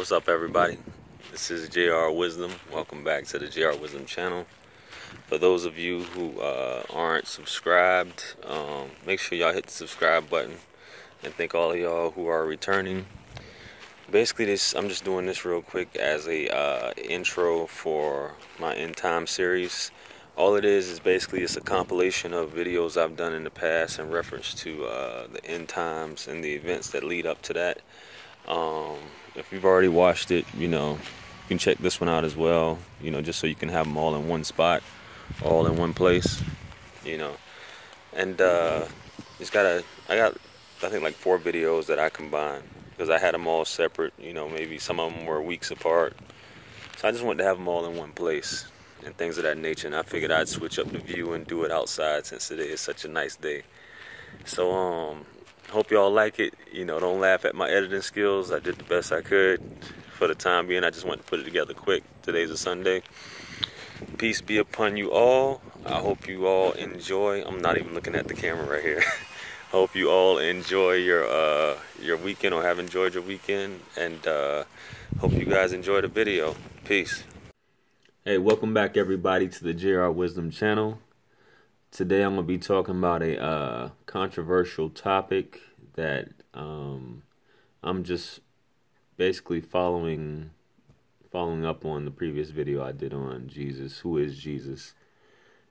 What's up, everybody? This is JR Wisdom. Welcome back to the JR Wisdom channel. For those of you who aren't subscribed, make sure y'all hit the subscribe button. And thank all of y'all who are returning. Basically, I'm just doing this real quick as a intro for my End Time series. All it is basically it's a compilation of videos I've done in the past in reference to the end times and the events that lead up to that. If you've already watched it, you can check this one out as well, just so you can have them all in one spot, all in one place, and I got I think like 4 videos that I combined because I had them all separate, maybe some of them were weeks apart, so I just wanted to have them all in one place and things of that nature, and I figured I'd switch up the view and do it outside since it is such a nice day. So hope y'all like it. Don't laugh at my editing skills. I did the best I could for the time being. I just wanted to put it together quick. Today's a Sunday. Peace be upon you all. I hope you all enjoy. I'm not even looking at the camera right here. Hope you all enjoy your weekend or have enjoyed your weekend, and hope you guys enjoy the video. Peace. Hey, welcome back everybody to the JR Wisdom channel. Today I'm going to be talking about a controversial topic that I'm just basically following up on the previous video I did on Jesus. Who is Jesus?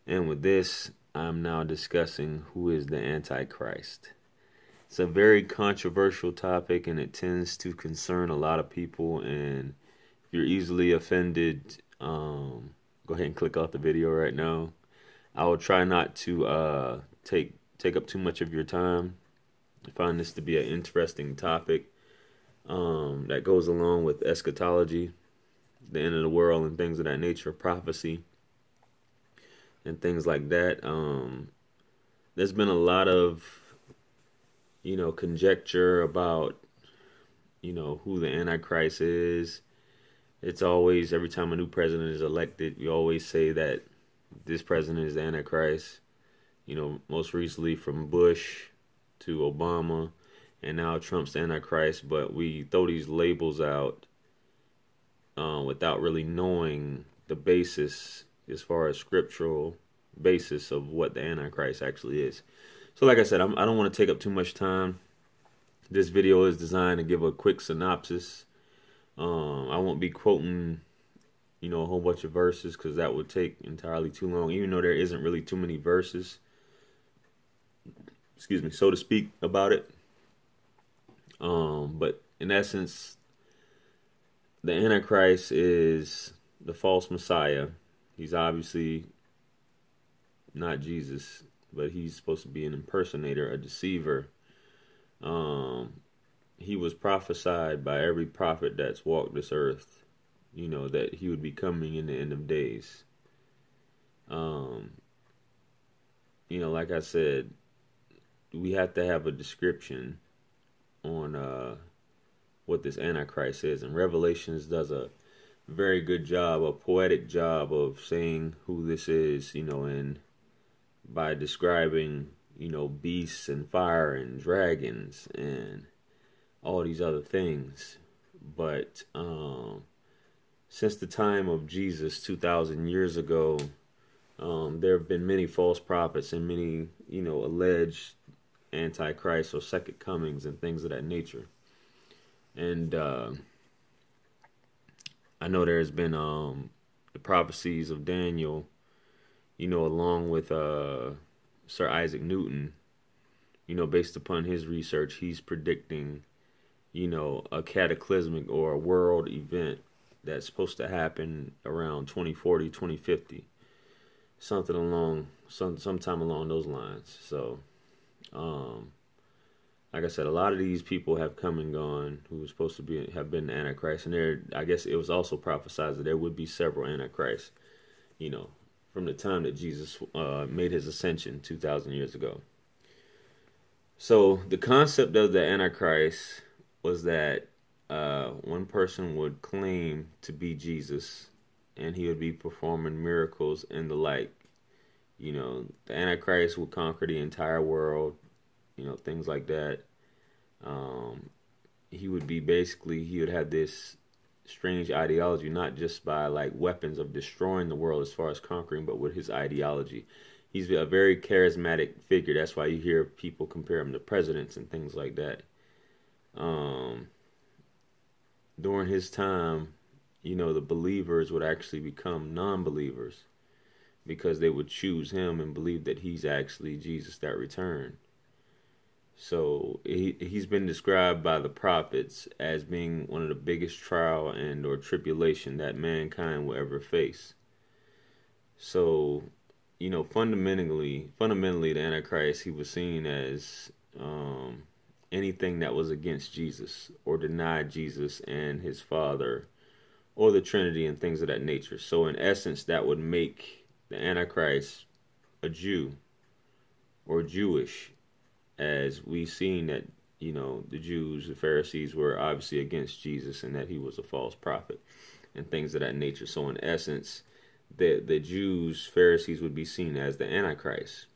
And with this, I'm now discussing who is the Antichrist. It's a very controversial topic, and it tends to concern a lot of people. And if you're easily offended, go ahead and click off the video right now. I will try not to take up too much of your time. I find this to be an interesting topic that goes along with eschatology, the end of the world, and things of that nature, prophecy, and things like that. There's been a lot of, conjecture about, who the Antichrist is. It's always, every time a new president is elected, we always say that this president is the Antichrist. Most recently from Bush to Obama, and now Trump's the Antichrist. But we throw these labels out without really knowing the basis, as far as scriptural basis of what the Antichrist actually is. So like I said, I don't want to take up too much time. This video is designed to give a quick synopsis. I won't be quoting a whole bunch of verses, because that would take entirely too long, even though there isn't really too many verses, so to speak, about it. But in essence, the Antichrist is the false Messiah. He's obviously not Jesus, but he's supposed to be an impersonator, a deceiver. He was prophesied by every prophet that's walked this earth, that he would be coming in the end of days. Like I said, we have to have a description on what this Antichrist is. And Revelations does a very good job, a poetic job of saying who this is, and by describing, beasts and fire and dragons and all these other things. But since the time of Jesus 2,000 years ago, there have been many false prophets and many, alleged antichrists or second comings and things of that nature. And I know there's been the prophecies of Daniel, along with Sir Isaac Newton, based upon his research. He's predicting, a cataclysmic or a world event that's supposed to happen around 2040, 2050, sometime along those lines. So, like I said, a lot of these people have come and gone who were supposed to have been the Antichrist, and I guess it was also prophesied that there would be several Antichrists, from the time that Jesus made his ascension 2,000 years ago. So the concept of the Antichrist was that one person would claim to be Jesus, and he would be performing miracles and the like. The Antichrist would conquer the entire world, things like that. He would have this strange ideology, not just by like weapons of destroying the world as far as conquering, but with his ideology. He's a very charismatic figure. That's why you hear people compare him to presidents and things like that. During his time, you know, the believers would actually become non-believers because they would choose him and believe that he's actually Jesus that returned. So he's been described by the prophets as being one of the biggest trial and or tribulation that mankind will ever face. So, you know, fundamentally, the Antichrist, he was seen as anything that was against Jesus or denied Jesus and his Father or the Trinity and things of that nature. So in essence, that would make the Antichrist a Jew or Jewish, as we've seen that, you know, the Jews, the Pharisees were obviously against Jesus and that he was a false prophet and things of that nature. So in essence, the Jews, Pharisees would be seen as the Antichrist.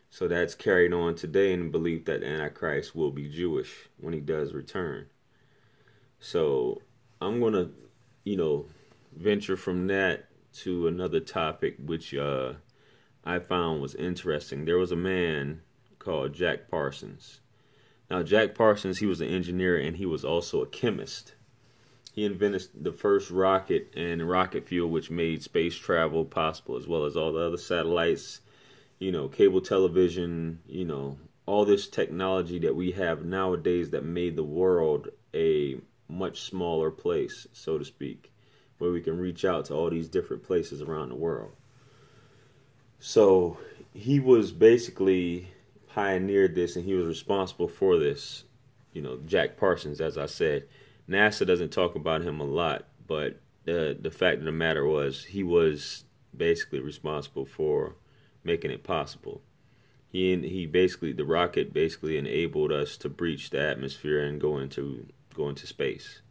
So that's carried on today in the belief that the Antichrist will be Jewish when he does return. So I'm going to, you know, venture from that to another topic, which I found was interesting. There was a man called Jack Parsons. Now, Jack Parsons, he was an engineer and he was also a chemist. He invented the first rocket and rocket fuel, which made space travel possible, as well as all the other satellites, you know, cable television, you know, all this technology that we have nowadays that made the world a much smaller place, so to speak, where we can reach out to all these different places around the world. So he was basically pioneered this, and he was responsible for this. You know, Jack Parsons, as I said. NASA doesn't talk about him a lot, but the fact of the matter was he was basically responsible for making it possible. He basically, the rocket basically enabled us to breach the atmosphere and go into space.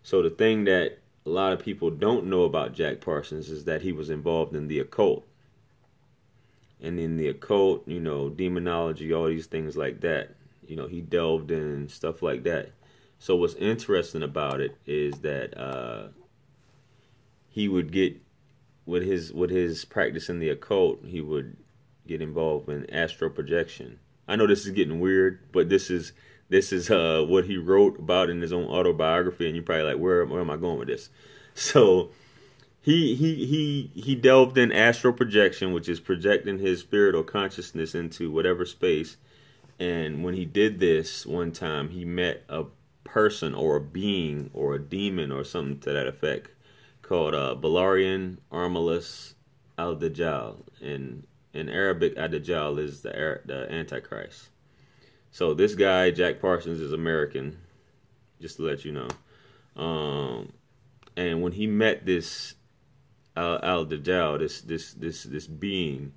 So the thing that a lot of people don't know about Jack Parsons is that he was involved in the occult. And in the occult, you know, demonology, all these things like that, you know, he delved in stuff like that. So what's interesting about it is that he would get, with his practice in the occult, he would get involved in astral projection. I know this is getting weird, but this is what he wrote about in his own autobiography, and you're probably like, where am I going with this? So he delved in astral projection, which is projecting his spirit or consciousness into whatever space. And when he did this one time, he met a person or a being or a demon or something to that effect called Balarian Armalus al-Dajjal. In Arabic, al-Dajjal is the Antichrist. So this guy, Jack Parsons, is American, just to let you know. And when he met this al-Dajjal, this being,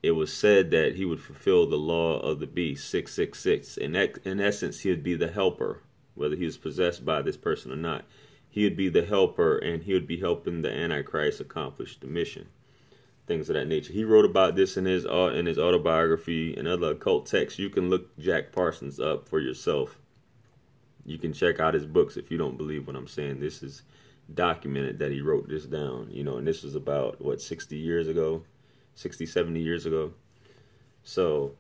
it was said that he would fulfill the law of the beast, 666. In essence, he would be the helper, whether he was possessed by this person or not. He would be the helper, and he would be helping the Antichrist accomplish the mission. Things of that nature. He wrote about this in his autobiography and other occult texts. You can look Jack Parsons up for yourself. You can check out his books if you don't believe what I'm saying. This is documented that he wrote this down, you know, and this was about, what, 60 years ago? 60, 70 years ago. So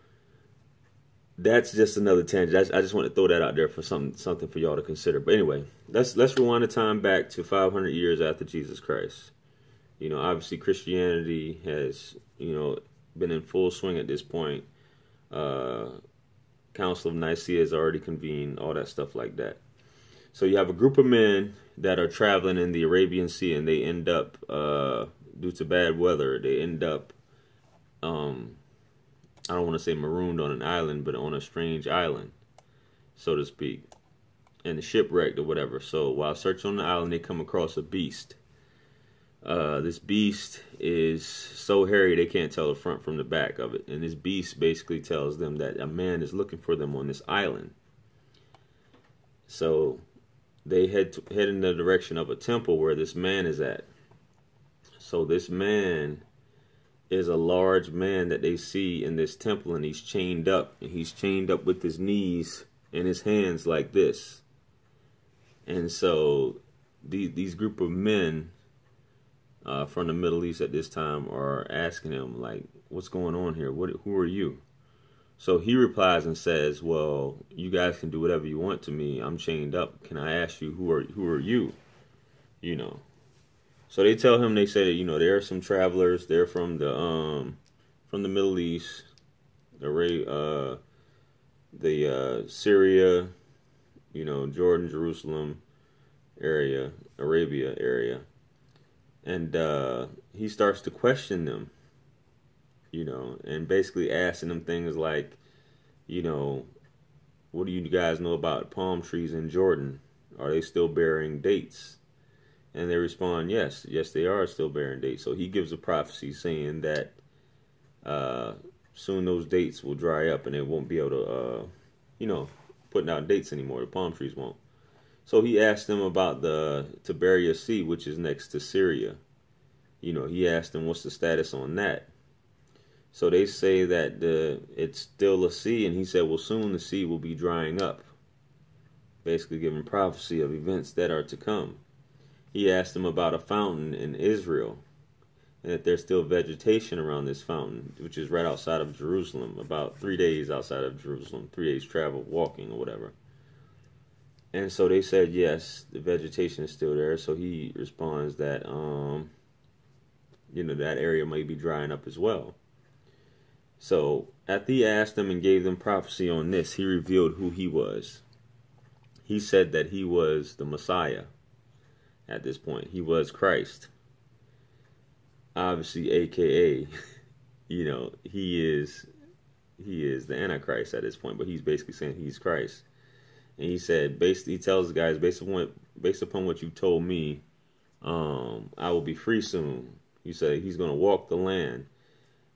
that's just another tangent. I just want to throw that out there for something for y'all to consider. But anyway, let's rewind the time back to 500 years after Jesus Christ. You know, obviously Christianity has, you know, been in full swing at this point. Council of Nicaea is already convened, all that stuff like that. So you have a group of men that are traveling in the Arabian Sea, and they end up, due to bad weather, they end up, I don't want to say marooned on an island, but on a strange island, so to speak, and shipwrecked or whatever. So while searching on the island, they come across a beast. This beast is so hairy they can't tell the front from the back of it. And this beast basically tells them that a man is looking for them on this island. So they head in the direction of a temple where this man is at. So this man is a large man that they see in this temple, and he's chained up. And he's chained up with his knees and his hands like this. And so these group of men from the Middle East at this time are asking him, like, what's going on here? Who are you? So he replies and says, well, you guys can do whatever you want to me. I'm chained up. Can I ask you, who are you? You know. So they tell him, they say that, you know, there are some travelers. They're from the Middle East, the Syria, you know, Jordan, Jerusalem area, Arabia area. And he starts to question them, you know, and basically asking them things like, you know, what do you guys know about palm trees in Jordan? Are they still bearing dates? And they respond, yes, they are still bearing dates. So he gives a prophecy saying that soon those dates will dry up and they won't be able to, you know, putting out dates anymore. The palm trees won't. So he asked them about the Tiberias Sea, which is next to Syria. You know, he asked them what's the status on that. So they say that it's still a sea, and he said, well, soon the sea will be drying up. Basically giving prophecy of events that are to come. He asked them about a fountain in Israel, and that there's still vegetation around this fountain, which is right outside of Jerusalem, about 3 days outside of Jerusalem, 3 days travel, walking or whatever. And so they said, yes, the vegetation is still there. So he responds that, you know, that area may be drying up as well. So after he asked them and gave them prophecy on this, he revealed who he was. He said that he was the Messiah. At this point, he was Christ. Obviously, aka, you know, he is the Antichrist at this point, but he's basically saying he's Christ. And he said, he tells the guys, based upon what you told me, I will be free soon. He said he's going to walk the land,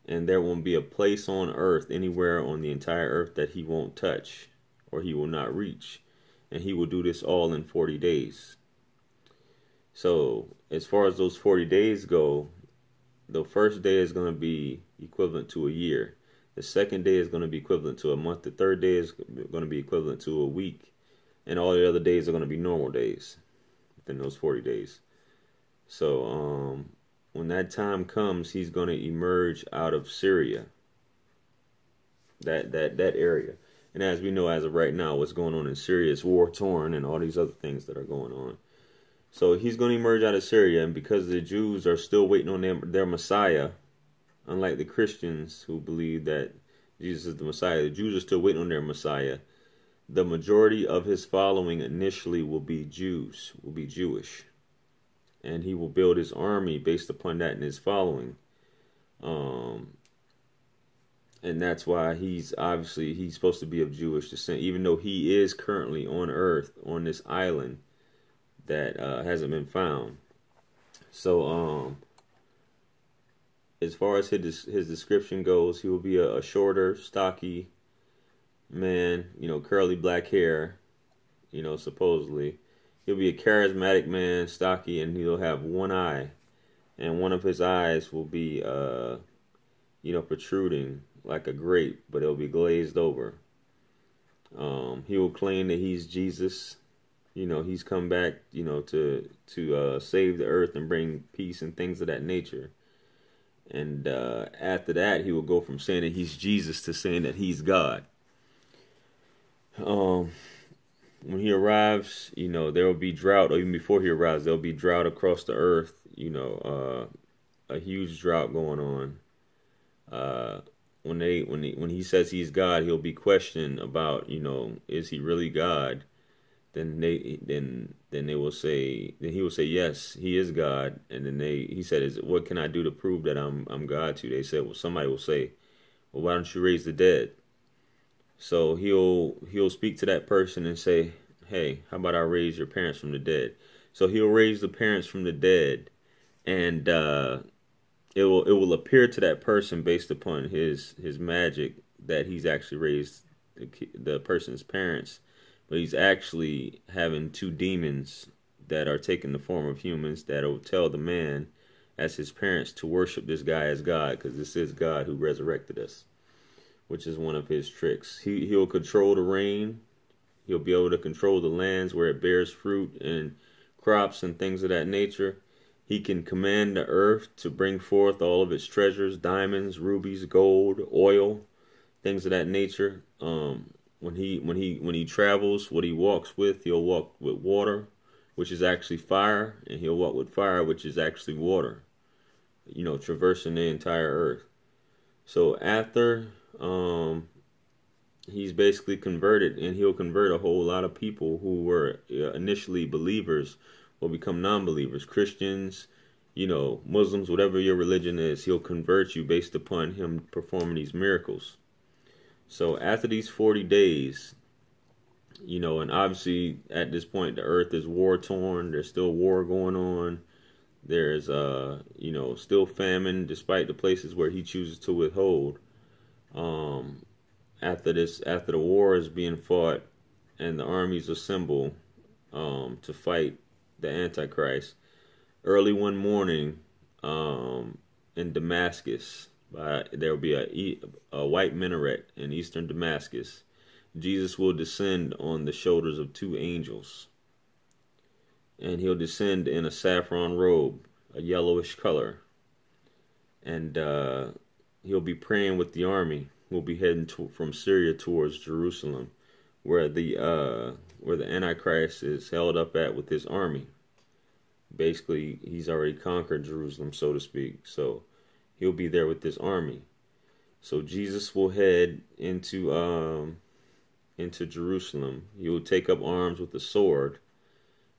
and there won't be a place on earth, anywhere on the entire earth, that he won't touch or he will not reach. And he will do this all in 40 days. So as far as those 40 days go, the first day is going to be equivalent to a year. The second day is going to be equivalent to a month. The third day is going to be equivalent to a week. And all the other days are going to be normal days within those 40 days. So when that time comes, he's going to emerge out of Syria. That area. And as we know, as of right now, what's going on in Syria is war-torn and all these other things that are going on. So he's going to emerge out of Syria, and because the Jews are still waiting on their Messiah, unlike the Christians who believe that Jesus is the Messiah, the Jews are still waiting on their Messiah. The majority of his following initially will be Jews, will be Jewish. And he will build his army based upon that in his following. And that's why he's supposed to be of Jewish descent, even though he is currently on earth, on this island that hasn't been found. So as far as his description goes, he will be a shorter, stocky man, you know, curly black hair, you know, supposedly. He'll be a charismatic man, stocky, and he'll have one eye, and one of his eyes will be you know, protruding like a grape, but it'll be glazed over. He will claim that he's Jesus. You know, he's come back, you know, to save the earth and bring peace and things of that nature. And after that, he will go from saying that he's Jesus to saying that he's God. When he arrives, you know, there will be drought, or even before he arrives, there will be drought across the earth. You know, a huge drought going on. When he says he's God, he'll be questioned about, you know, is he really God? Then he will say yes, he is God. And then he said, what can I do to prove that I'm God to? They said, well, somebody will say, well, why don't you raise the dead? So he'll speak to that person and say, hey, how about I raise your parents from the dead? So he'll raise the parents from the dead, and it will appear to that person based upon his magic that he's actually raised the person's parents. But he's actually having two demons that are taking the form of humans that will tell the man as his parents to worship this guy as God, because this is God who resurrected us, which is one of his tricks. He'll control the rain. He'll be able to control the lands where it bears fruit and crops and things of that nature. He can command the earth to bring forth all of its treasures, diamonds, rubies, gold, oil, things of that nature. When he travels, what he walks with, he'll walk with water, which is actually fire, and he'll walk with fire, which is actually water. You know, traversing the entire earth. So after he's basically converted, and he'll convert a whole lot of people who were initially believers will become non-believers, Christians, you know, Muslims, whatever your religion is. He'll convert you based upon him performing these miracles. So after these 40 days, you know, and obviously at this point the earth is war-torn. There's still war going on. There's you know, still famine despite the places where he chooses to withhold. After the war is being fought and the armies assemble to fight the Antichrist, early one morning in Damascus, there will be a white minaret in eastern Damascus. Jesus will descend on the shoulders of two angels, and he'll descend in a saffron robe, a yellowish color, and he'll be praying with the army. We'll be heading from Syria towards Jerusalem, where the Antichrist is held up at with his army. Basically, he's already conquered Jerusalem, so to speak. So he'll be there with this army. So Jesus will head into Jerusalem. He will take up arms with a sword,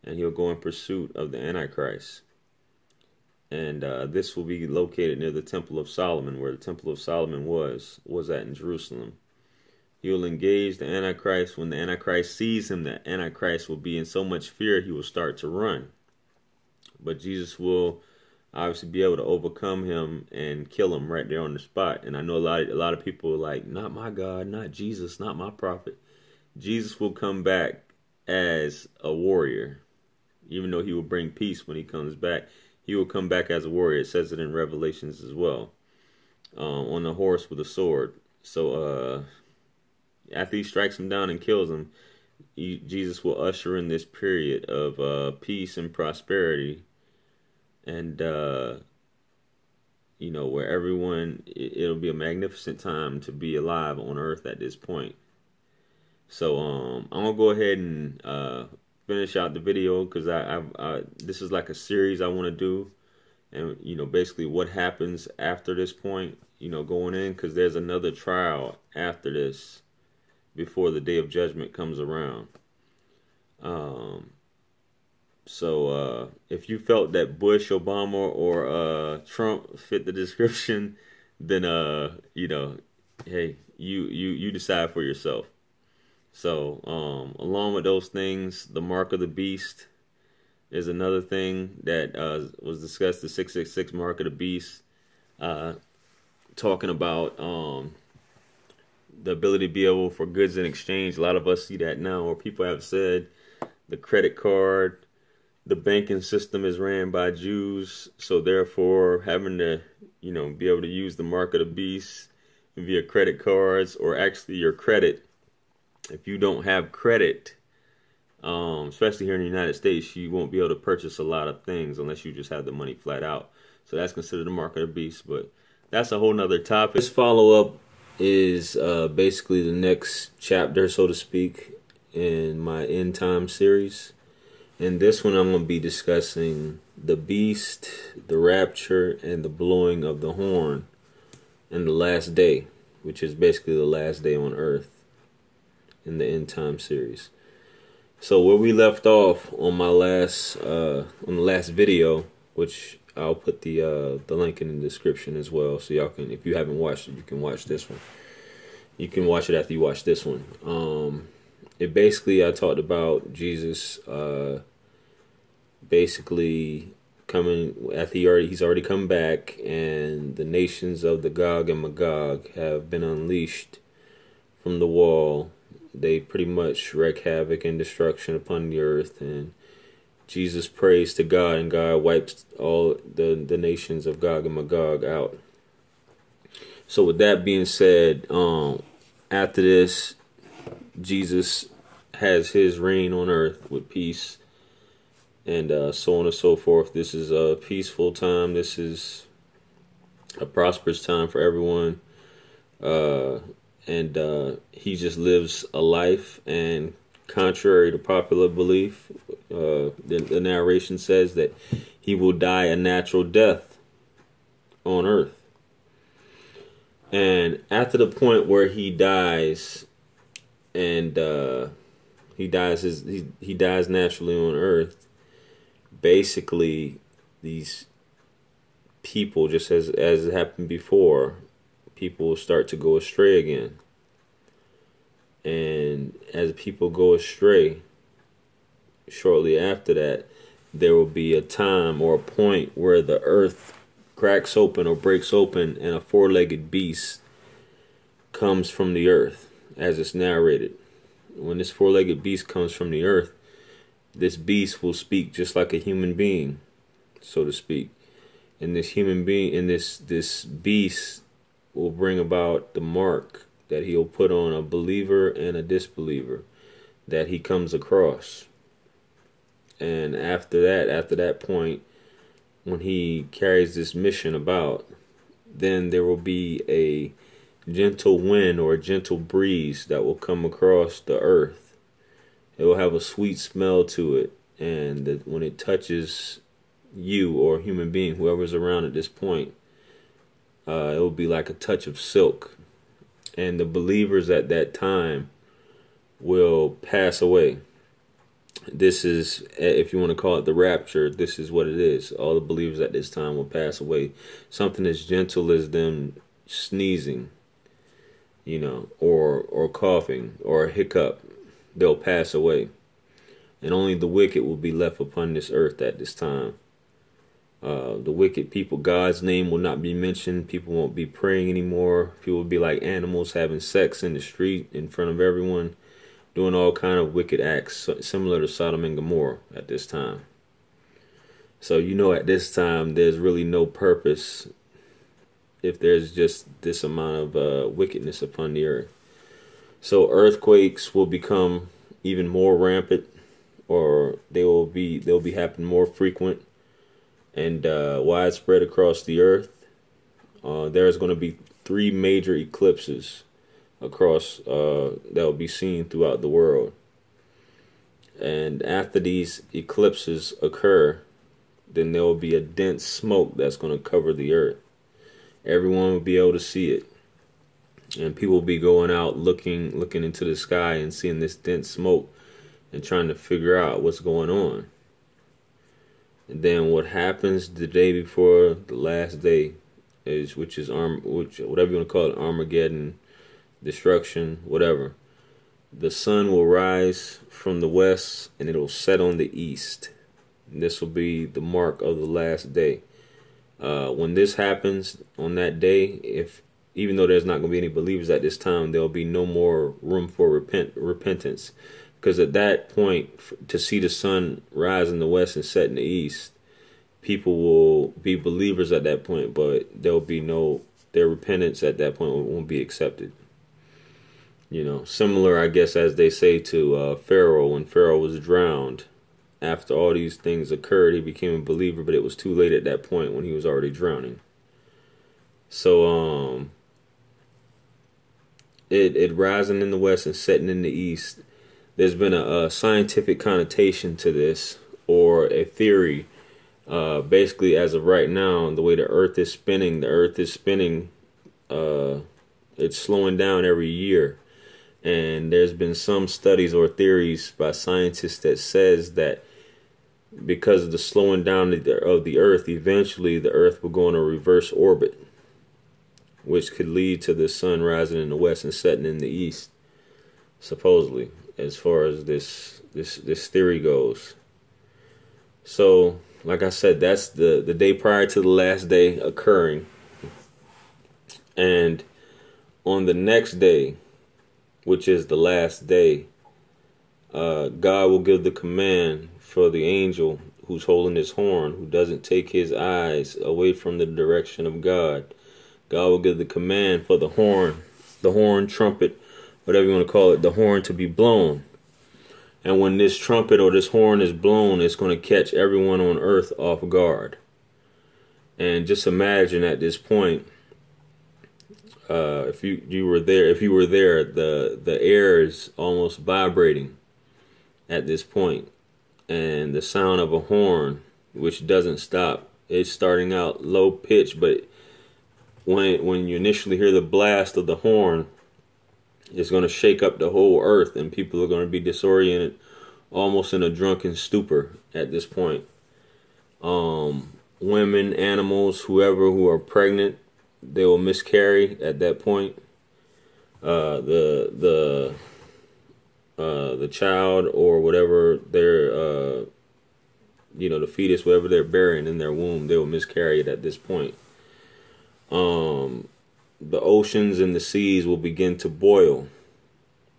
and he'll go in pursuit of the Antichrist. And this will be located near the Temple of Solomon, where the Temple of Solomon was at in Jerusalem. He will engage the Antichrist. When the Antichrist sees him, the Antichrist will be in so much fear he will start to run. But Jesus will obviously be able to overcome him and kill him right there on the spot. And I know a lot of people are like, not my God, not Jesus, not my prophet. Jesus will come back as a warrior. Even though he will bring peace when he comes back, he will come back as a warrior. It says it in Revelations as well. On a horse with a sword. So after he strikes him down and kills him, Jesus will usher in this period of peace and prosperity. And, you know, where everyone, it'll be a magnificent time to be alive on earth at this point. So I'm going to go ahead and finish out the video, because this is like a series I want to do. And, you know, basically what happens after this point, you know, going in, because there's another trial after this before the day of judgment comes around. So if you felt that Bush, Obama, or Trump fit the description, then you know, hey, you decide for yourself. So along with those things, the mark of the beast is another thing that was discussed. The 666 mark of the beast, talking about the ability to be able for goods in exchange. A lot of us see that now, or people have said the credit card. The banking system is ran by Jews, so therefore having to, you know, be able to use the mark of the beast via credit cards, or actually your credit. If you don't have credit, especially here in the United States, you won't be able to purchase a lot of things unless you just have the money flat out. So that's considered the mark of the beast, but that's a whole nother topic. This follow-up is basically the next chapter, so to speak, in my end time series. In this one, I'm going to be discussing the beast, the rapture, and the blowing of the horn in the last day, which is basically the last day on earth in the end time series. So where we left off on my last on the last video, which I'll put the link in the description as well, so y'all can, if you haven't watched it, you can watch this one. You can watch it after you watch this one. It basically, I talked about Jesus basically coming after he's already come back, and the nations of the Gog and Magog have been unleashed from the wall. They pretty much wreak havoc and destruction upon the earth, and Jesus prays to God, and God wipes all the nations of Gog and Magog out. So with that being said, after this, Jesus has his reign on earth with peace, and so on and so forth. This is a peaceful time. This is a prosperous time for everyone. And he just lives a life, and contrary to popular belief, the narration says that he will die a natural death on earth. And after the point where he dies, and he dies naturally on earth, basically these people, just as it happened before, people will start to go astray again. And as people go astray, shortly after that, there will be a time or a point where the earth cracks open or breaks open, and a four-legged beast comes from the earth, as it's narrated. When this four-legged beast comes from the earth, this beast will speak just like a human being, so to speak. And this human being, and this beast will bring about the mark that he'll put on a believer and a disbeliever that he comes across. And after that point, when he carries this mission about, then there will be a gentle wind or a gentle breeze that will come across the earth. It will have a sweet smell to it, and when it touches you or a human being, whoever's around at this point, it will be like a touch of silk. And the believers at that time will pass away. This is, if you want to call it the rapture, this is what it is. All the believers at this time will pass away. Something as gentle as them sneezing, or coughing, or a hiccup, they'll pass away. And only the wicked will be left upon this earth at this time. The wicked people, God's name will not be mentioned. People won't be praying anymore. People will be like animals, having sex in the street in front of everyone, doing all kind of wicked acts similar to Sodom and Gomorrah at this time. So at this time there's really no purpose if there's just this amount of wickedness upon the earth. So earthquakes will become even more rampant, or they'll be happening more frequent and widespread across the earth. There's going to be 3 major eclipses across that will be seen throughout the world. And after these eclipses occur, then there will be a dense smoke that's going to cover the earth. Everyone will be able to see it, and people will be going out looking into the sky and seeing this dense smoke and trying to figure out what's going on. And then what happens the day before the last day is, which whatever you want to call it, Armageddon, destruction, whatever. The sun will rise from the west and it'll set on the east. And this will be the mark of the last day. When this happens on that day, even though there's not going to be any believers at this time, there'll be no more room for repentance. Because at that point, to see the sun rise in the west and set in the east, people will be believers at that point, but there'll be their repentance at that point won't be accepted. Similar, I guess, as they say to Pharaoh, when Pharaoh was drowned. After all these things occurred, he became a believer, but it was too late at that point when he was already drowning. So, it rising in the west and setting in the east. There's been a scientific connotation to this, or a theory. Basically, as of right now, the way the earth is spinning, it's slowing down every year. And there's been some studies or theories by scientists that says that because of the slowing down of the earth, eventually the earth will go in a reverse orbit, which could lead to the sun rising in the west and setting in the east, supposedly, as far as this theory goes. So, like I said, that's the day prior to the last day occurring. And on the next day, which is the last day, God will give the command for the angel who's holding his horn, who doesn't take his eyes away from the direction of God. God will give the command for the horn, trumpet, whatever you want to call it, the horn to be blown. And when this trumpet or this horn is blown, it's going to catch everyone on earth off guard. And just imagine at this point, if you were there, the air is almost vibrating at this point, and the sound of a horn, which doesn't stop, it's starting out low pitch, but when you initially hear the blast of the horn, it's going to shake up the whole earth, and people are going to be disoriented, almost in a drunken stupor at this point. Women, animals, whoever who are pregnant, they will miscarry at that point. The child or whatever they're, the fetus, whatever they're bearing in their womb, they will miscarry it at this point. The oceans and the seas will begin to boil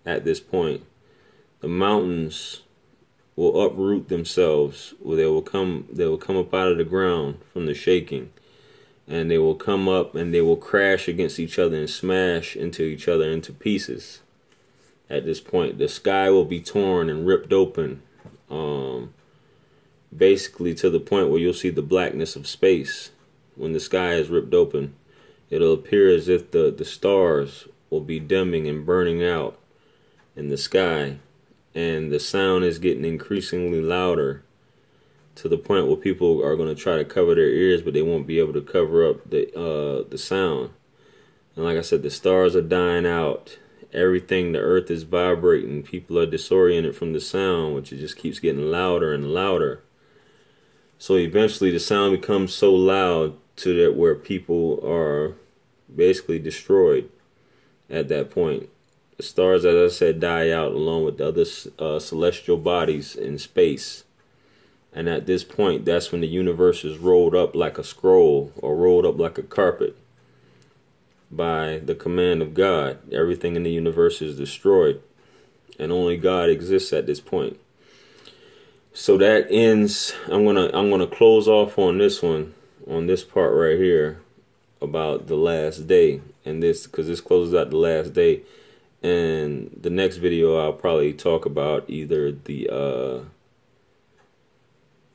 at this point. The mountains will uproot themselves. They will come up out of the ground from the shaking, and they will come up and they will crash against each other and smash into each other into pieces. At this point, the sky will be torn and ripped open, basically to the point where you'll see the blackness of space. When the sky is ripped open, it'll appear as if the stars will be dimming and burning out in the sky, and the sound is getting increasingly louder to the point where people are going to try to cover their ears, but they won't be able to cover up the sound. And like I said, the stars are dying out. Everything, the earth is vibrating. People are disoriented from the sound, which it just keeps getting louder and louder. So eventually the sound becomes so loud to that where people are basically destroyed at that point. The stars, as I said, die out along with the other celestial bodies in space. And at this point, that's when the universe is rolled up like a scroll or rolled up like a carpet by the command of God. Everything in the universe is destroyed, and only God exists at this point. So that ends. I'm gonna close off on this one, on this part right here about the last day, and this because this closes out the last day. And the next video I'll probably talk about either the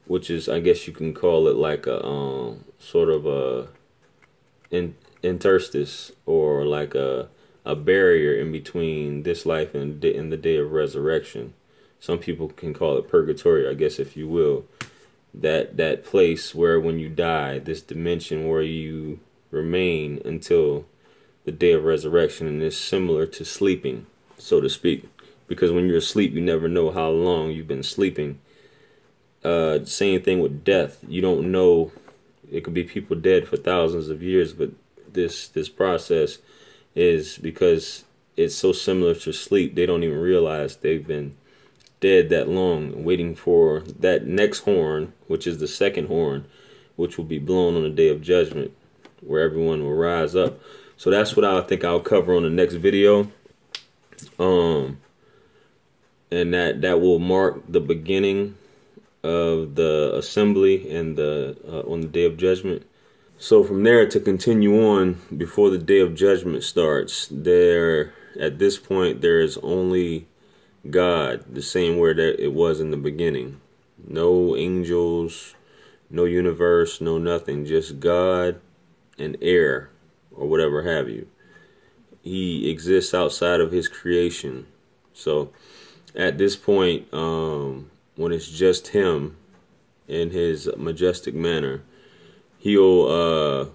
which is, I guess you can call it like a sort of a interstice, or like a barrier in between this life and the day of resurrection. Some people can call it purgatory, I guess, if you will. That place where when you die, this dimension where you remain until the day of resurrection, and it's similar to sleeping, so to speak, because when you're asleep, you never know how long you've been sleeping. Same thing with death. You don't know. It could be people dead for thousands of years, but this process is because it's so similar to sleep. They don't even realize they've been dead that long, waiting for that next horn, which is the second horn, which will be blown on the day of judgment, where everyone will rise up. So that's what I think I'll cover on the next video. And that will mark the beginning of the assembly and on the day of judgment. So from there, to continue on before the day of judgment starts, at this point there is only God, the same way that it was in the beginning. No angels, no universe, no nothing, just God and air, or whatever have you. He exists outside of his creation. So at this point, when it's just him in his majestic manner, he'll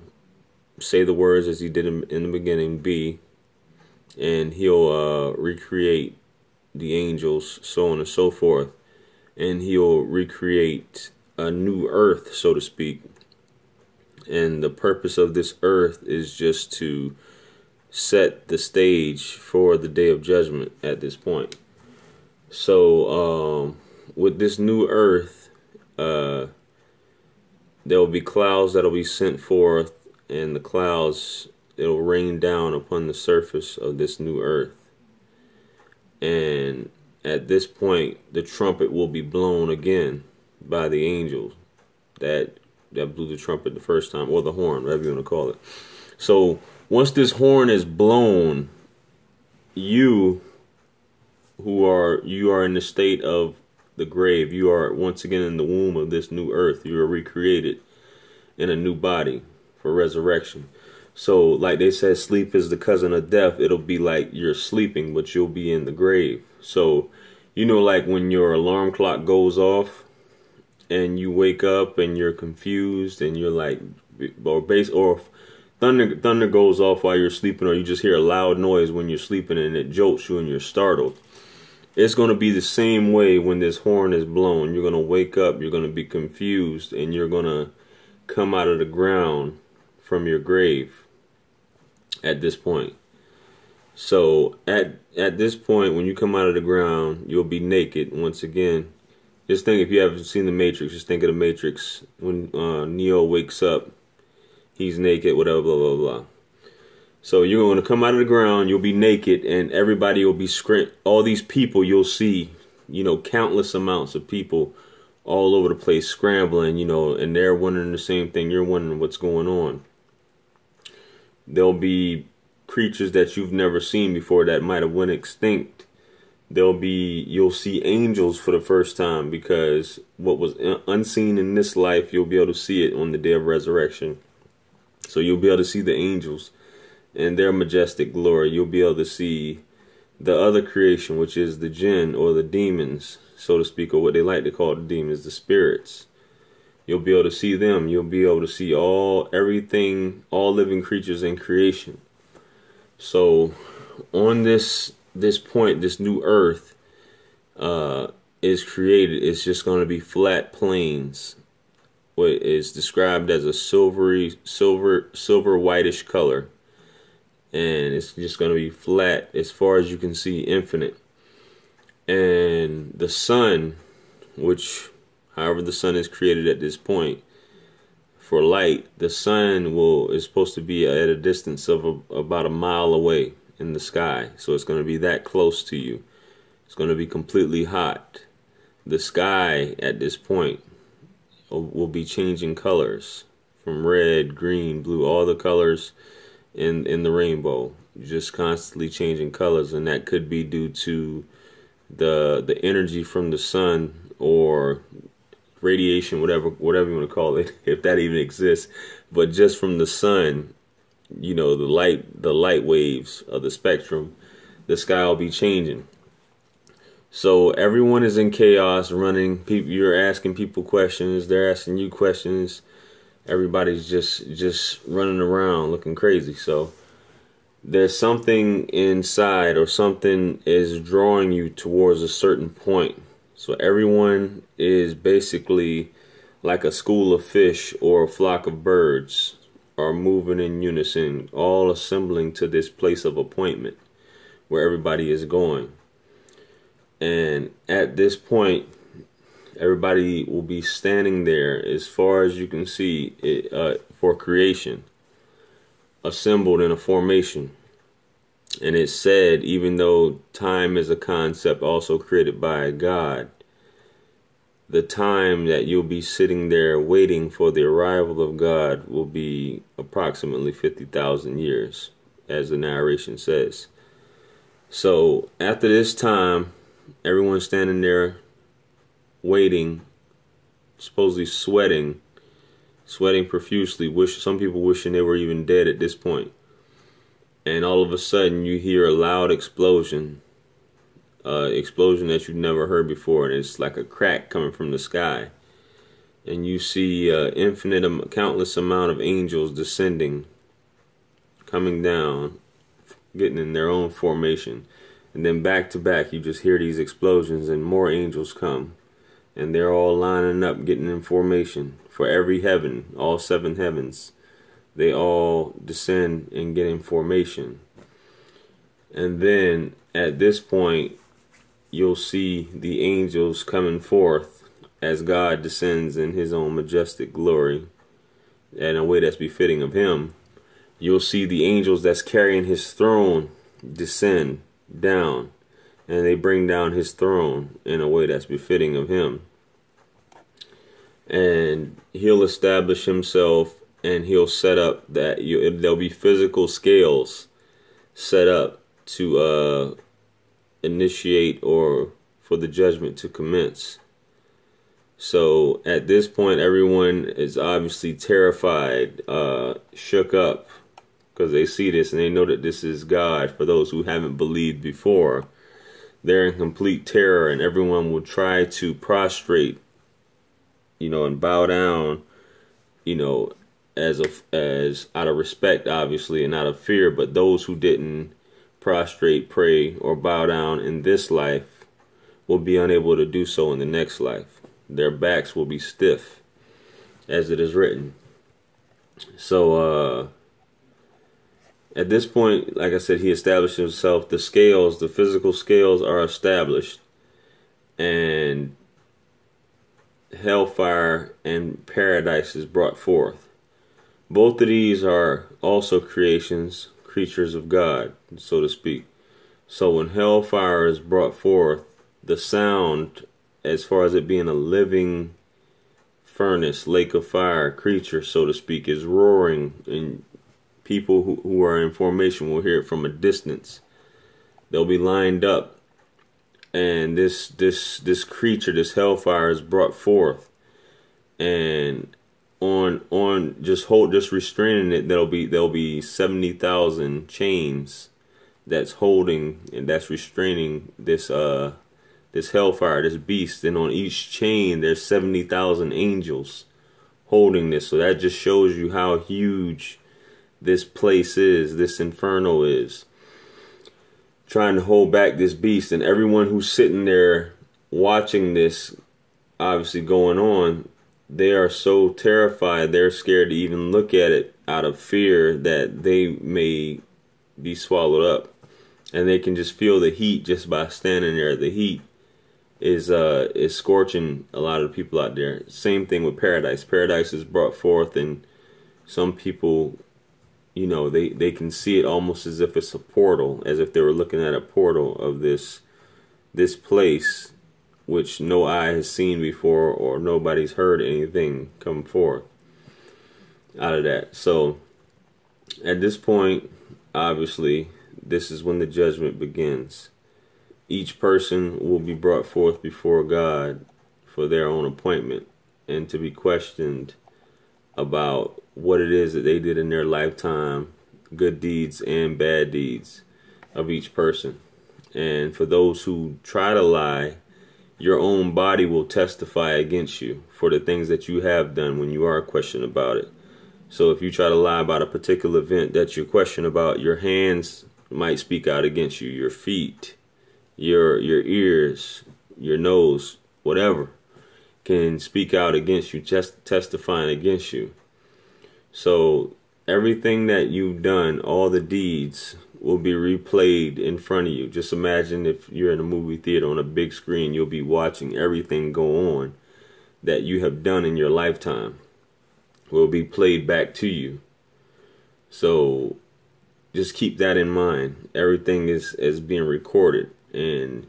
say the words as he did in the beginning, be, and he'll recreate the angels, so on and so forth, and he'll recreate a new earth, so to speak. And the purpose of this earth is just to set the stage for the day of judgment at this point. So with this new earth, there will be clouds that will be sent forth, and the clouds, it'll rain down upon the surface of this new earth. And at this point, the trumpet will be blown again by the angels that blew the trumpet the first time, or the horn, whatever you want to call it. So once this horn is blown, you you are in the state of the grave. You are once again in the womb of this new earth. You are recreated in a new body for resurrection. So like they said, sleep is the cousin of death. It'll be like you're sleeping, but you'll be in the grave. So, you know, like when your alarm clock goes off and you wake up and you're confused and you're like, or thunder goes off while you're sleeping, or you just hear a loud noise when you're sleeping and it jolts you and you're startled. It's going to be the same way when this horn is blown. You're going to wake up, you're going to be confused, and you're going to come out of the ground from your grave at this point. So at this point, when you come out of the ground, you'll be naked once again. Just think, if you haven't seen The Matrix, just think of The Matrix. When Neo wakes up, he's naked, whatever, blah, blah, blah. So you're going to come out of the ground, you'll be naked, and everybody will be all these people you'll see, you know, countless amounts of people all over the place scrambling, you know, and they're wondering the same thing. You're wondering what's going on. There'll be creatures that you've never seen before that might have went extinct. You'll see angels for the first time, because what was unseen in this life, you'll be able to see it on the day of resurrection. So you'll be able to see the angels in their majestic glory. You'll be able to see the other creation, which is the jinn, or the demons, so to speak, or what they like to call the demons, the spirits. You'll be able to see them. You'll be able to see everything, all living creatures in creation. So on this point, this new earth is created. It's just going to be flat plains. What is described as a silver whitish color. And it's just going to be flat as far as you can see, infinite. And the sun, which however the sun is created at this point for light, the sun is supposed to be at a distance of about a mile away in the sky. So it's going to be that close to you. It's going to be completely hot. The sky at this point will be changing colors from red, green, blue, all the colors in the rainbow, just constantly changing colors. And that could be due to the energy from the sun, or radiation, whatever you want to call it, if that even exists. But just from the sun, you know, the light waves of the spectrum, the sky will be changing. So everyone is in chaos, running. You're asking people questions, they're asking you questions. Everybody's just running around looking crazy. So there's something inside, or something is drawing you towards a certain point. So everyone is basically like a school of fish or a flock of birds, are moving in unison, all assembling to this place of appointment where everybody is going. And at this point, everybody will be standing there, as far as you can see, for creation, assembled in a formation. And it's said, even though time is a concept also created by God, the time that you'll be sitting there waiting for the arrival of God will be approximately 50,000 years, as the narration says. So after this time, everyone's standing there waiting, supposedly sweating profusely, some people wishing they were even dead at this point. And all of a sudden you hear a loud explosion that you've never heard before, and it's like a crack coming from the sky. And you see countless amount of angels descending, coming down, getting in their own formation. And then back to back, you just hear these explosions, and more angels come. And they're all lining up, getting in formation for every heaven, all 7 heavens. They all descend and get in formation. And then at this point, you'll see the angels coming forth as God descends in his own majestic glory, in a way that's befitting of him. You'll see the angels that's carrying his throne descend down, and they bring down his throne in a way that's befitting of him. And he'll establish himself, and he'll set up that there'll be physical scales set up to initiate or for the judgment to commence. So at this point, everyone is obviously terrified, shook up, because they see this and they know that this is God. For those who haven't believed before, they're in complete terror, and everyone will try to prostrate, and bow down, as out of respect, obviously, and out of fear. But those who didn't prostrate, pray, or bow down in this life will be unable to do so in the next life. Their backs will be stiff, as it is written. So, at this point, like I said, he established himself. The scales, the physical scales, are established, and hellfire and paradise is brought forth. Both of these are also creations, creatures of God, so to speak. So when hellfire is brought forth, the sound, as far as it being a living furnace, lake of fire, creature, so to speak, is roaring, and people who are in formation will hear it from a distance. They'll be lined up, and this creature, this hellfire, is brought forth, and on just restraining it, there'll be 70,000 chains that's holding and that's restraining this hellfire, this beast, and on each chain there's 70,000 angels holding this. So that just shows you how huge this place is, this inferno is, trying to hold back this beast. And everyone who's sitting there watching this, obviously going on, they are so terrified, they're scared to even look at it out of fear that they may be swallowed up. And they can just feel the heat just by standing there. The heat is scorching a lot of people out there. Same thing with paradise. Paradise is brought forth, and some people, they can see it almost as if it's a portal, as if they were looking at a portal of this place, which no eye has seen before, or nobody's heard anything come forth out of that. So at this point, obviously, this is when the judgment begins. Each person will be brought forth before God for their own appointment, and to be questioned about what it is that they did in their lifetime, good deeds and bad deeds of each person. And for those who try to lie, your own body will testify against you for the things that you have done when you are questioned about it. So if you try to lie about a particular event that you're questioned about, your hands might speak out against you, your feet, your ears, your nose, whatever, can speak out against you, just testifying against you. So everything that you've done, all the deeds, will be replayed in front of you. Just imagine if you're in a movie theater on a big screen, you'll be watching everything go on that you have done in your lifetime will be played back to you. So just keep that in mind. Everything is being recorded. And,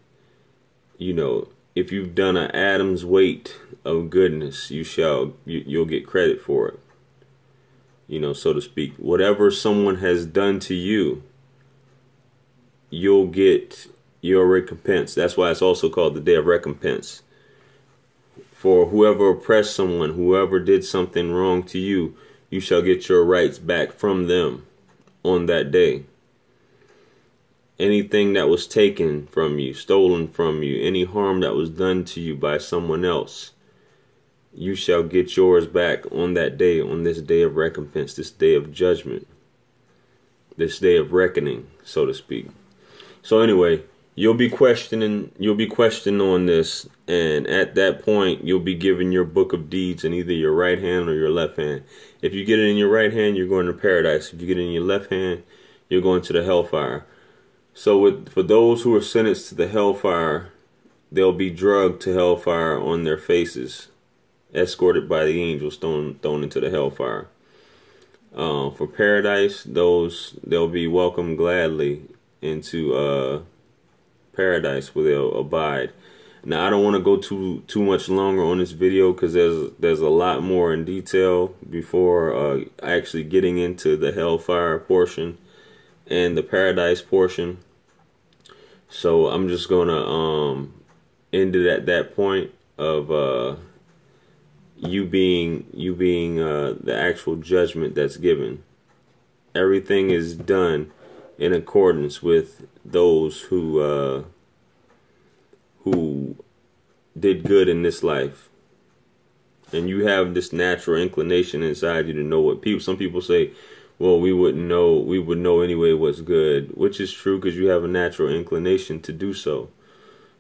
if you've done an atom's weight of goodness, you'll get credit for it, so to speak. Whatever someone has done to you, you'll get your recompense. That's why it's also called the day of recompense. For whoever oppressed someone, whoever did something wrong to you, you shall get your rights back from them on that day. Anything that was taken from you, stolen from you, any harm that was done to you by someone else, you shall get yours back on that day, on this day of recompense, this day of judgment, this day of reckoning, so to speak. So anyway, you'll be questioned on this, and at that point, you'll be given your book of deeds in either your right hand or your left hand. If you get it in your right hand, you're going to paradise. If you get it in your left hand, you're going to the hellfire. So for those who are sentenced to the hellfire, they'll be drugged to hellfire on their faces, escorted by the angels, thrown into the hellfire. For paradise, they'll be welcomed gladly into paradise, where they'll abide. Now, I don't want to go too much longer on this video, because there's a lot more in detail before actually getting into the hellfire portion and the paradise portion. So I'm just gonna end it at that point of you being the actual judgment that's given. Everything is done in accordance with those who did good in this life. And you have this natural inclination inside you to know what people. Some people say, "Well, we wouldn't know. We would know anyway what's good," which is true because you have a natural inclination to do so.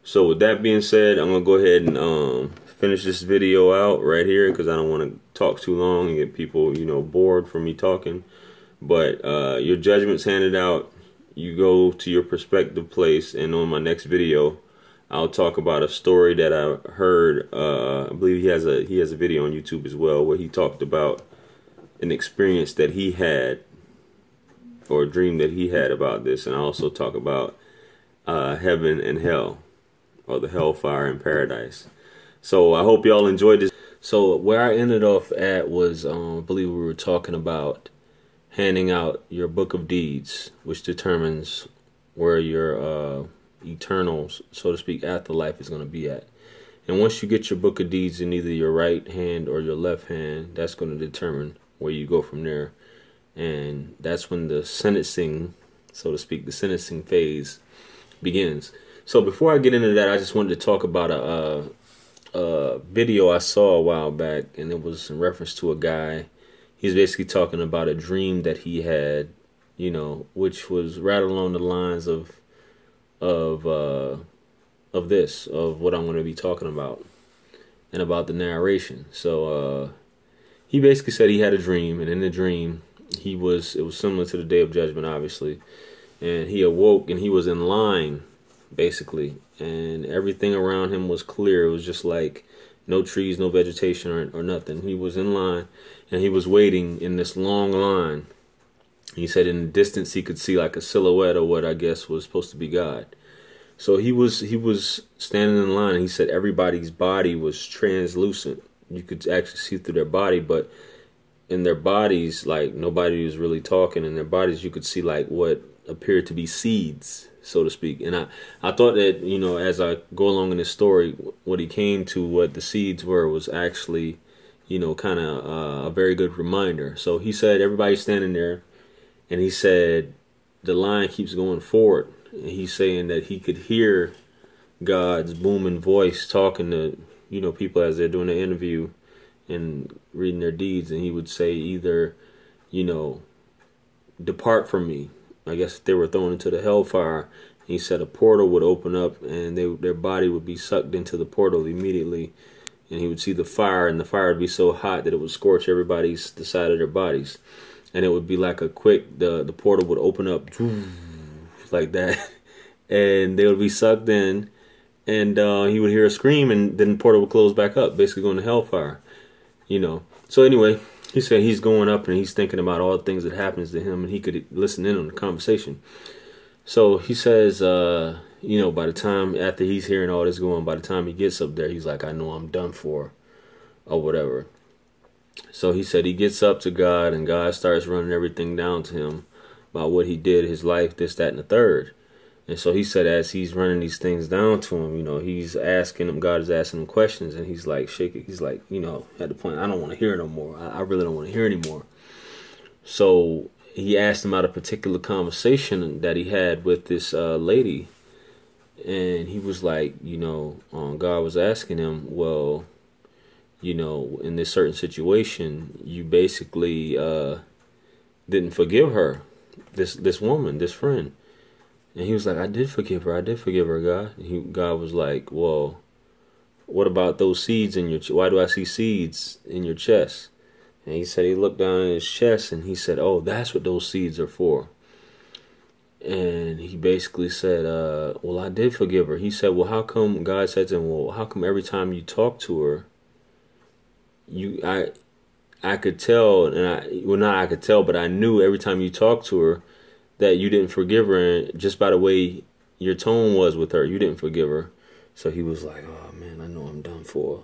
So, with that being said, I'm gonna go ahead and finish this video out right here because I don't want to talk too long and get people, bored from me talking. But your judgment's handed out. You go to your prospective place, and on my next video, I'll talk about a story that I heard. I believe he has a video on YouTube as well where he talked about an experience that he had or a dream that he had about this, and I also talk about heaven and hell, or the hellfire and paradise. So I hope y'all enjoyed this. So where I ended off at was, I believe we were talking about handing out your book of deeds, which determines where your eternal, so to speak, afterlife is going to be at. And once you get your book of deeds in either your right hand or your left hand, that's going to determine where you go from there. And that's when the sentencing, so to speak, the sentencing phase begins. So before I get into that, I just wanted to talk about a video I saw a while back, and it was in reference to a guy. He's basically talking about a dream that he had, which was right along the lines of what I'm going to be talking about, and about the narration. So he basically said he had a dream, and in the dream it was similar to the Day of Judgment, obviously, and he awoke and he was in line basically, and everything around him was clear. It was just like no trees, no vegetation or nothing. He was in line and he was waiting in this long line. He said in the distance he could see like a silhouette of what I guess was supposed to be God. So he was standing in line, and he said everybody's body was translucent. You could actually see through their body, but in their bodies, like, nobody was really talking. In their bodies, you could see like what appeared to be seeds, so to speak. And I thought that, as I go along in this story, what he came to, what the seeds were, was actually, kind of a very good reminder. So he said everybody's standing there, and he said the line keeps going forward. And he's saying that he could hear God's booming voice talking to, people as they're doing the interview and reading their deeds. And he would say either, depart from me. I guess if they were thrown into the hellfire, he said a portal would open up and their body would be sucked into the portal immediately. And he would see the fire, and the fire would be so hot that it would scorch the side of their bodies. And it would be like a quick, the portal would open up like that, and they would be sucked in, and he would hear a scream, and then the portal would close back up, basically going to hellfire, So anyway, he said he's going up and he's thinking about all the things that happens to him, and he could listen in on the conversation. So he says, by the time, after he's hearing all this going, by the time he gets up there, he's like, I know I'm done for, or whatever. So he said he gets up to God, and God starts running everything down to him about what he did, his life, this, that, and the third. And so he said as he's running these things down to him, he's asking him, God is asking him questions, and he's like shaking. He's like, at the point, I don't want to hear no more. I really don't want to hear anymore. So he asked him about a particular conversation that he had with this lady, and he was like, God was asking him, well, in this certain situation, you basically didn't forgive her, this woman, this friend. And he was like, I did forgive her, God. And God was like, well, what about those seeds in your chest? Why do I see seeds in your chest? And he said he looked down at his chest, and he said, oh, that's what those seeds are for. And he basically said, well, I did forgive her. He said, well, how come, God said to him, well, how come every time you talk to her, I could tell, not I could tell, but I knew every time you talked to her that you didn't forgive her, and just by the way your tone was with her, you didn't forgive her. So he was like, oh man, I know I'm done for.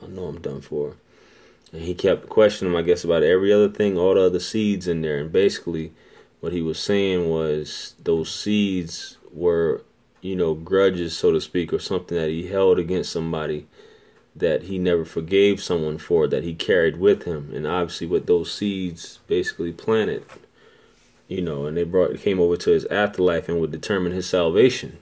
And he kept questioning him, I guess, about every other thing, all the other seeds in there. And basically what he was saying was those seeds were grudges, so to speak, or something that he held against somebody that he never forgave someone for, that he carried with him. And obviously what those seeds basically planted, and they came over to his afterlife and would determine his salvation.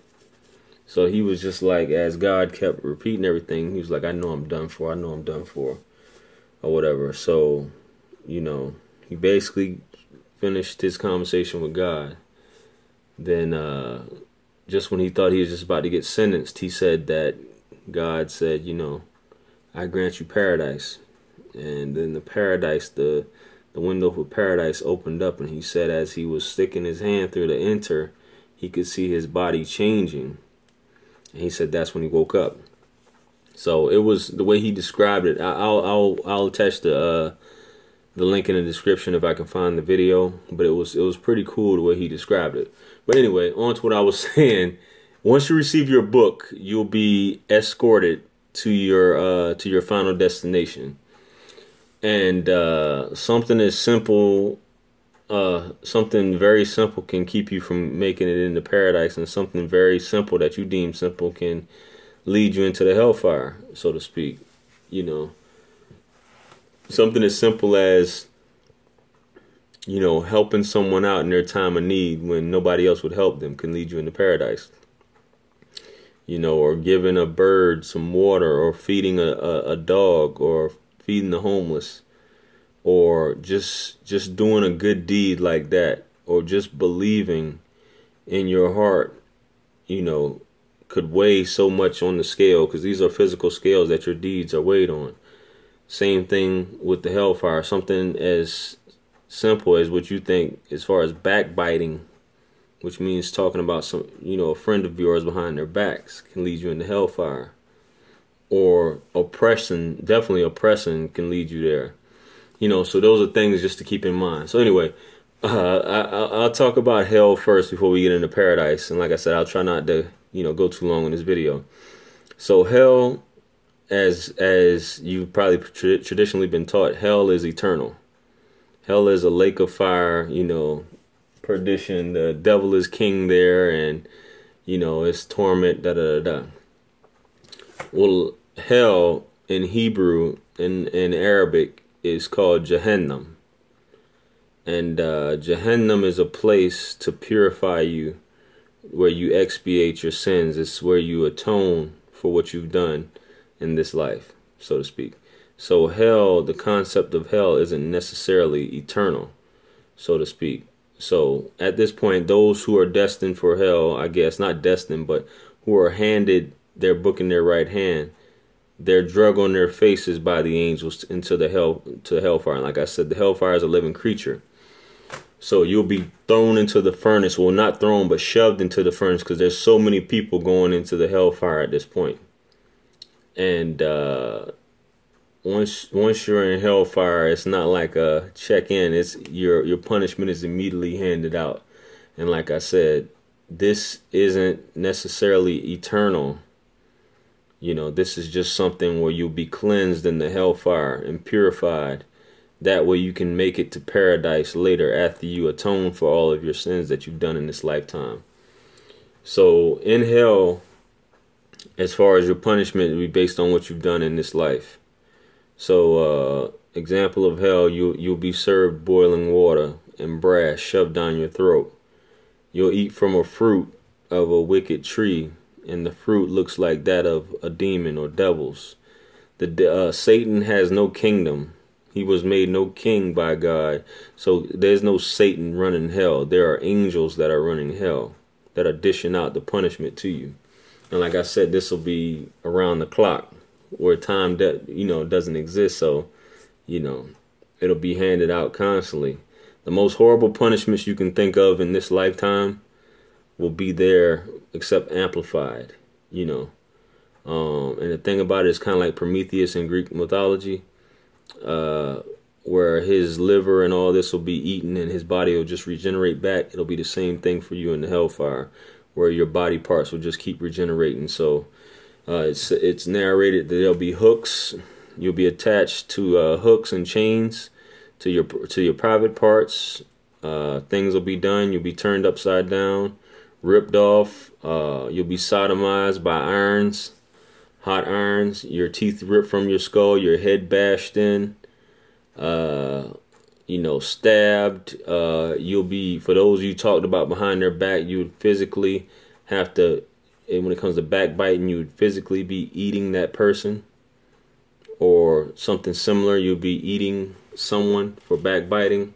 So he was just like, as God kept repeating everything, he was like, I know I'm done for, I know I'm done for, or whatever. So, he basically finished his conversation with God. Then just when he thought he was just about to get sentenced, he said that God said, I grant you paradise. And then the window for paradise opened up, and he said as he was sticking his hand through to enter, he could see his body changing. And he said that's when he woke up. So it was the way he described it. I'll attach the link in the description if I can find the video. But it was pretty cool the way he described it. But anyway, on to what I was saying. Once you receive your book, you'll be escorted to your final destination. And something as simple, something very simple can keep you from making it into paradise, and something very simple that you deem simple can lead you into the hellfire, so to speak. Something as simple as, helping someone out in their time of need when nobody else would help them can lead you into paradise. Or giving a bird some water, or feeding a dog, or feeding the homeless, or just doing a good deed like that, or just believing in your heart, could weigh so much on the scale, because these are physical scales that your deeds are weighed on. Same thing with the hellfire. Something as simple as what you think as far as backbiting, which means talking about a friend of yours behind their backs, can lead you into hellfire. Or definitely oppressing can lead you there. So those are things just to keep in mind. So anyway, I'll talk about hell first before we get into paradise. And like I said, I'll try not to, go too long in this video. So hell, as you've probably traditionally been taught, hell is eternal. Hell is a lake of fire, perdition. The devil is king there, and it's torment, da da da da. Well, hell in Hebrew, in Arabic, is called Jahannam. And Jahannam is a place to purify you, where you expiate your sins. It's where you atone for what you've done in this life, so to speak. So hell, the concept of hell isn't necessarily eternal, so to speak. So at this point, those who are destined for hell, I guess, not destined, but who are handed their book in their right hand, they're drug on their faces by the angels into the hellfire. And like I said, the hellfire is a living creature. So you'll be thrown into the furnace. Well, not thrown, but shoved into the furnace, because there's so many people going into the hellfire at this point. And once you're in hellfire, it's not like a check-in. It's your punishment is immediately handed out. And like I said, this isn't necessarily eternal. This is just something where you'll be cleansed in the hellfire and purified. That way you can make it to paradise later after you atone for all of your sins that you've done in this lifetime. So in hell, as far as your punishment, will be based on what you've done in this life. So example of hell, you'll be served boiling water and brass shoved down your throat. You'll eat from a fruit of a wicked tree, and the fruit looks like that of a demon or devils. Satan has no kingdom. He was made no king by God. So there's no Satan running hell. There are angels that are running hell, that are dishing out the punishment to you. And like I said, this will be around the clock, where time doesn't exist. So, it'll be handed out constantly. The most horrible punishments you can think of in this lifetime will be there, except amplified, And the thing about it is kind of like Prometheus in Greek mythology, where his liver and all this will be eaten and his body will just regenerate back. It'll be the same thing for you in the hellfire, where your body parts will just keep regenerating. So it's narrated that there'll be hooks. You'll be attached to hooks and chains to your private parts. Things will be done. You'll be turned upside down, ripped off. You'll be sodomized by irons, hot irons. Your teeth ripped from your skull. Your head bashed in. Stabbed. You'll be, for those you talked about behind their back, you would physically have to, and when it comes to backbiting, you would physically be eating that person or something similar. You'll be eating someone for backbiting,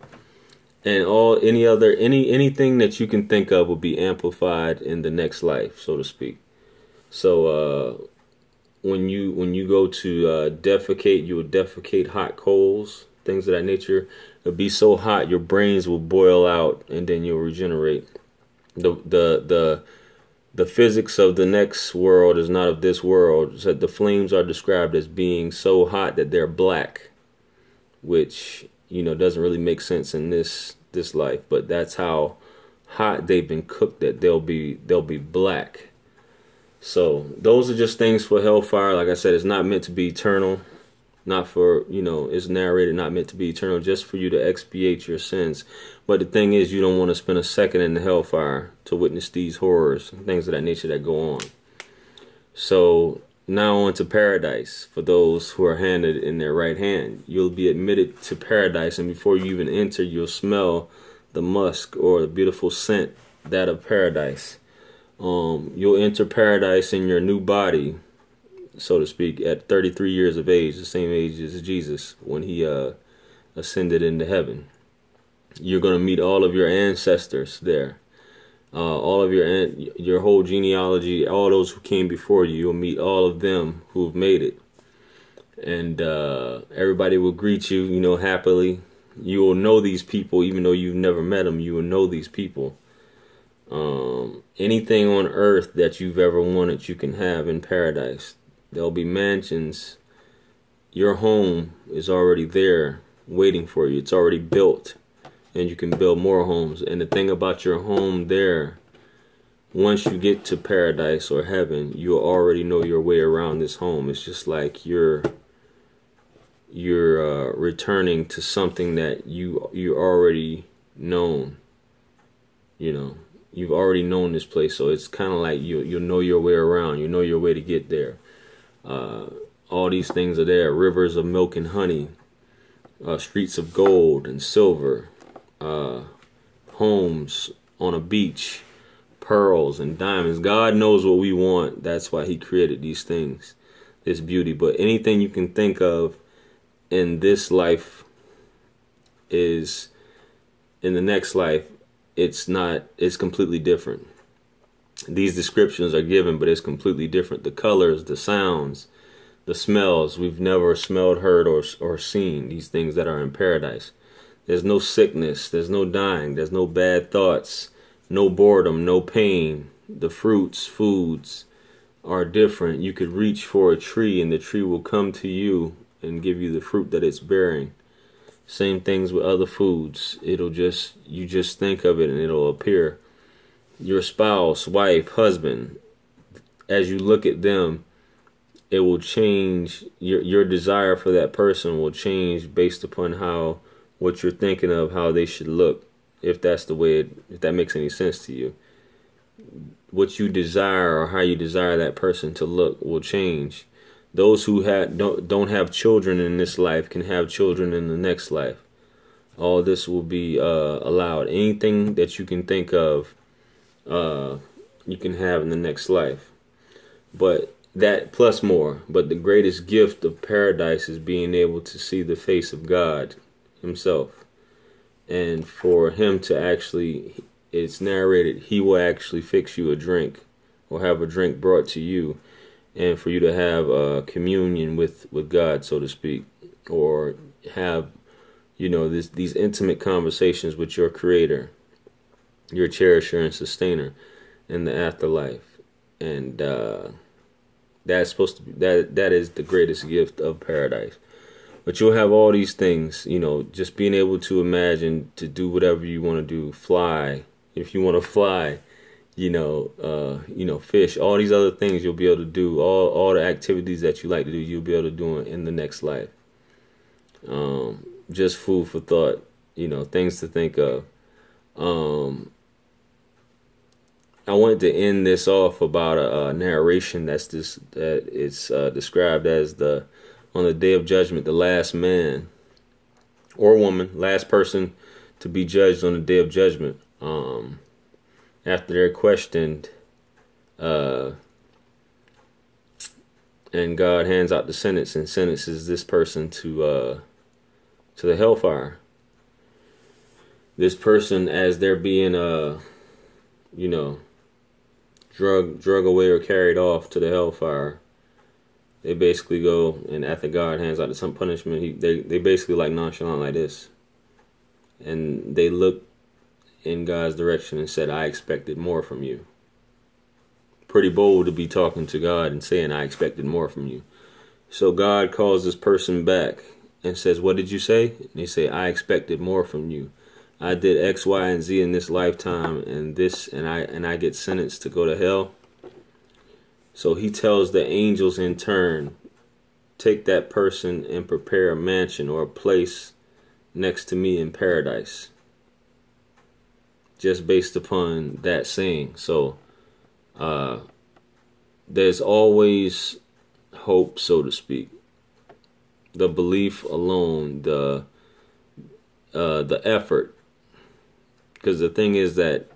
and anything that you can think of will be amplified in the next life, so to speak. So when you go to defecate, you will defecate hot coals, things of that nature. It'll be so hot your brains will boil out, and then you'll regenerate. The physics of the next world is not of this world. So the flames are described as being so hot that they're black, which doesn't really make sense in this life. But that's how hot they've been cooked, that they'll be black. So those are just things for hellfire. Like I said, it's not meant to be eternal. Not for, it's narrated, not meant to be eternal, just for you to expiate your sins. But the thing is, you don't want to spend a second in the hellfire to witness these horrors and things of that nature that go on. So now on to paradise. For those who are handed in their right hand, you'll be admitted to paradise, and before you even enter, you'll smell the musk or the beautiful scent, that of paradise. You'll enter paradise in your new body, so to speak, at 33 years of age, the same age as Jesus when he ascended into heaven. You're going to meet all of your ancestors there, all of your whole genealogy, all those who came before you. You'll meet all of them who've made it, and everybody will greet you, happily. You will know these people, even though you've never met them. You will know these people. Anything on earth that you've ever wanted, you can have in paradise. There'll be mansions. Your home is already there waiting for you. It's already built, and you can build more homes. And the thing about your home there, once you get to paradise or heaven, you'll already know your way around this home. It's just like you're returning to something that you already known. You've already known this place, so it's kind of like you'll know your way around. You know your way to get there. All these things are there. Rivers of milk and honey, streets of gold and silver, homes on a beach, pearls and diamonds. God knows what we want. That's why he created these things, this beauty. But anything you can think of in this life is in the next life. It's completely different. These descriptions are given, but it's completely different. The colors, the sounds, the smells, we've never smelled, heard, or seen these things that are in paradise. There's no sickness, there's no dying, there's no bad thoughts, no boredom, no pain. The fruits, foods are different. You could reach for a tree and the tree will come to you and give you the fruit that it's bearing. Same things with other foods. You just think of it and it'll appear. Your spouse, wife, husband, as you look at them, it will change. Your desire for that person will change based upon what you're thinking of, how they should look, if that's the way if that makes any sense to you. What you desire or how you desire that person to look will change. Those who don't have children in this life can have children in the next life. All this will be allowed. Anything that you can think of, you can have in the next life. But that plus more. But the greatest gift of paradise is being able to see the face of God himself. And for him to actually, it's narrated, he will actually fix you a drink or have a drink brought to you. And for you to have communion with God, so to speak, or have, these intimate conversations with your Creator, your cherisher and sustainer in the afterlife. And that's supposed to be, that is the greatest gift of paradise. But you'll have all these things, just being able to imagine, to do whatever you want to do, fly, if you want to fly. Fish, all these other things you'll be able to do, all the activities that you like to do, you'll be able to do in the next life. Just food for thought, things to think of. I wanted to end this off about a narration that it's described as on the day of judgment, the last man or woman, last person to be judged on the day of judgment. After they're questioned, and God hands out the sentence and sentences this person to the hellfire. This person, as they're being drug away or carried off to the hellfire, they basically go, and after God hands out some punishment, they basically like nonchalant like this, and they look in God's direction and said, "I expected more from you." Pretty bold to be talking to God and saying, "I expected more from you." So God calls this person back and says, "What did you say?" And they say, "I expected more from you. I did X, Y, and Z in this lifetime, and I get sentenced to go to hell." So he tells the angels in turn, "Take that person and prepare a mansion or a place next to me in paradise." Just based upon that saying. So there's always hope, so to speak. The belief alone, the effort. Because the thing is that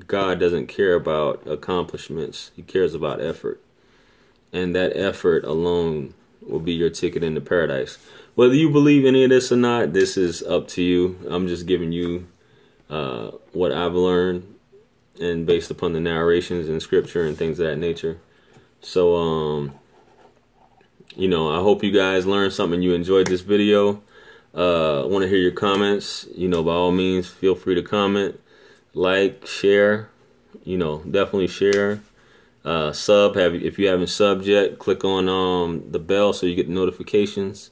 God doesn't care about accomplishments. He cares about effort. And that effort alone will be your ticket into paradise. Whether you believe any of this or not, this is up to you. I'm just giving you what I've learned, and based upon the narrations in scripture and things of that nature. So, I hope you guys learned something. You enjoyed this video. I want to hear your comments. By all means, feel free to comment, like, share. Definitely share. Sub. If you haven't subbed yet, click on the bell so you get the notifications.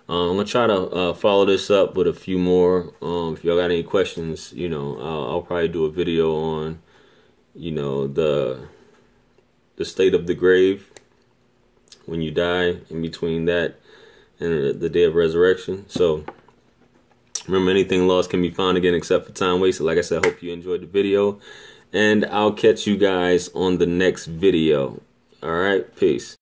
I'm gonna try to follow this up with a few more. If y'all got any questions, I'll probably do a video on, the state of the grave when you die, in between that and the day of resurrection. So remember, anything lost can be found again except for time wasted. Like I said, I hope you enjoyed the video, and I'll catch you guys on the next video. All right, peace.